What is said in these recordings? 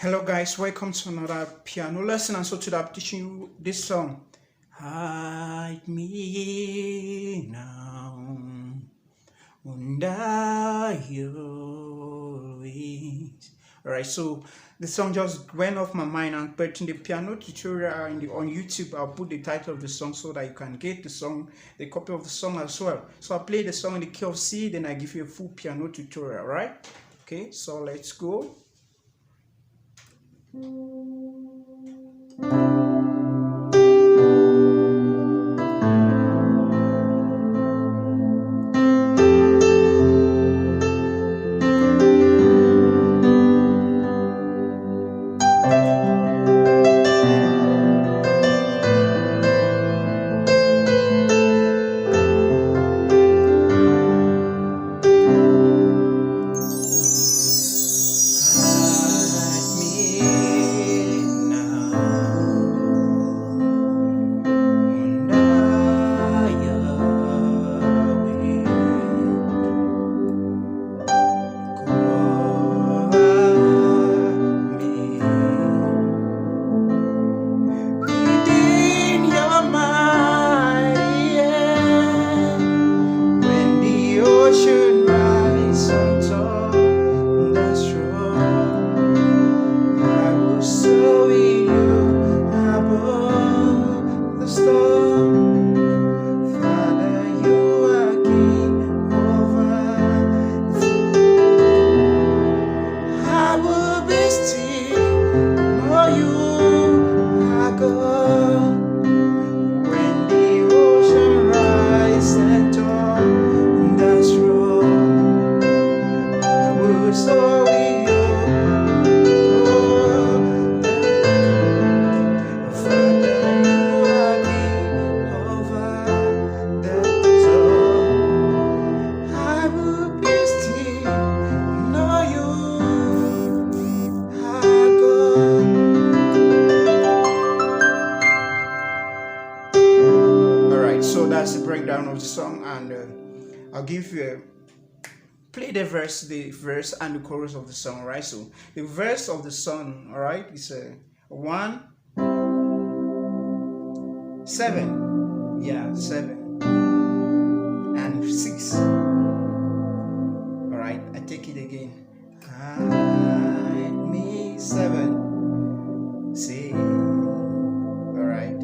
Hello guys, welcome to another piano lesson. And so today I'm teaching you this song. Hide me now under your wings. Alright, so the song just went off my mind, and put in the piano tutorial on YouTube. I'll put the title of the song so that you can get the song, the copy of the song as well. So I'll play the song in the key of C, then I give you a full piano tutorial, right? Okay, so let's go. So that's the breakdown of the song, and I'll give you play the verse and the chorus of the song. Right, so the verse of the song, all right, is a 1 7, yeah, 7 and 6. All right, I take it again. Hide me 7, 6. All right.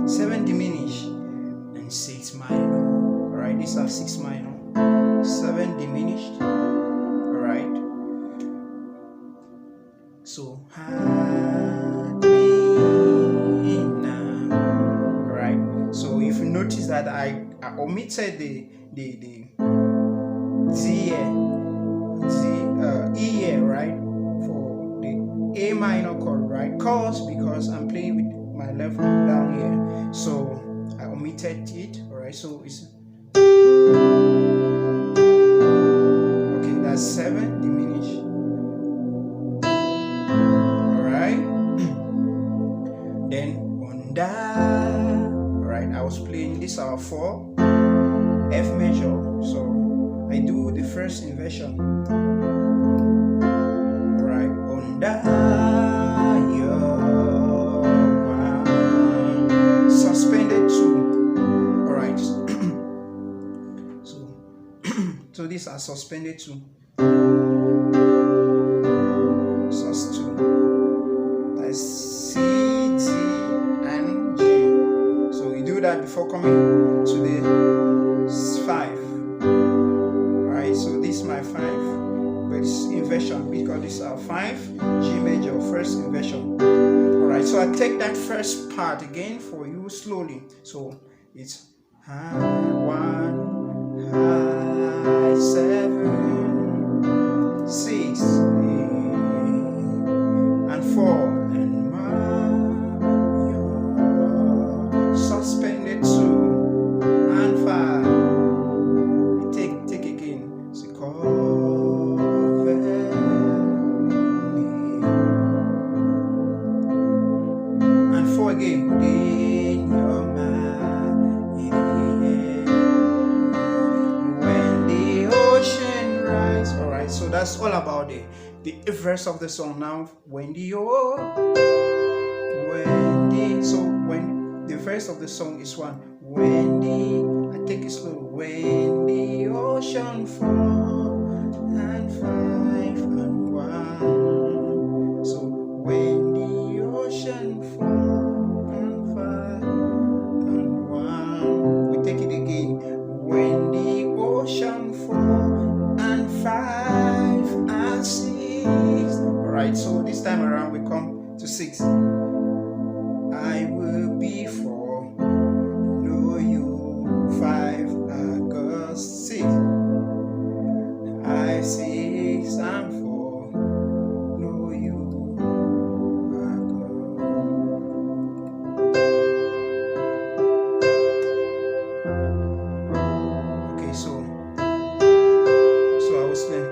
7 diminish and 6 minor. All right, these are 6 minor, 7 diminished. All right, so hide me now. All right, so if you notice that I omitted the D E here, right, for the A minor chord, right? Because I'm playing with my left hand down here, so I omitted it. All right, so it's okay. That's 7 diminished. All right, then on that. All right, I was playing this are 4 F major, so I do the first inversion. All right, on that. Suspended 2. All right. So these are suspended 2. Sus 2. That's C, D, and G. So you do that before coming to the 5. All right. So this is my 5, but it's inversion because these are 5 G major, first inversion. Alright, so I take that first part again for you slowly. So it's high 1, high 7, 6, and 4, and major, suspended 2, and 5. Take again. So again, within your mind, that's all about the verse of the song. Now, when the verse of the song is one. I take it slow. When the ocean fall and 5 and 1. So when the ocean fall and 5 and 1. We take it again. When the ocean fall and 5 and 6. Alright, so this time around we come to 6. I will be for know you 5 August 6. I 6 and 4 know you August. Okay, so I was playing.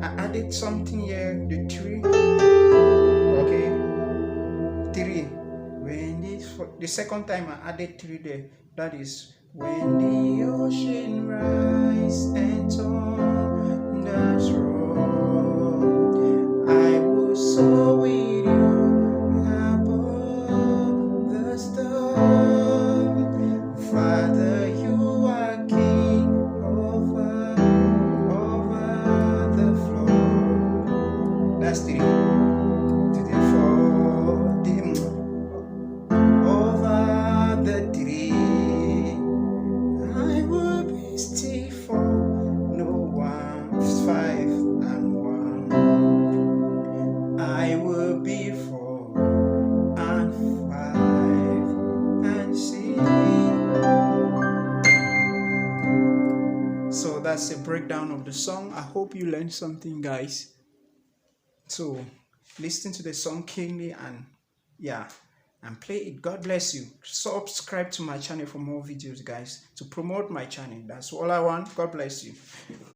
I added something here, the 3. Okay, 3. When the second time I added 3 there, that is when the ocean rise and thunders roll, I will soar with you above the storm. Father, you are king over the floor. That's 3. Over the 3, I will be still for no 1, 5 and 1. I will be 4 and 5 and 6. So that's a breakdown of the song. I hope you learned something, guys. So listen to the song keenly and play it. God bless you. Subscribe to my channel for more videos, guys, to promote my channel. That's all I want. God bless you.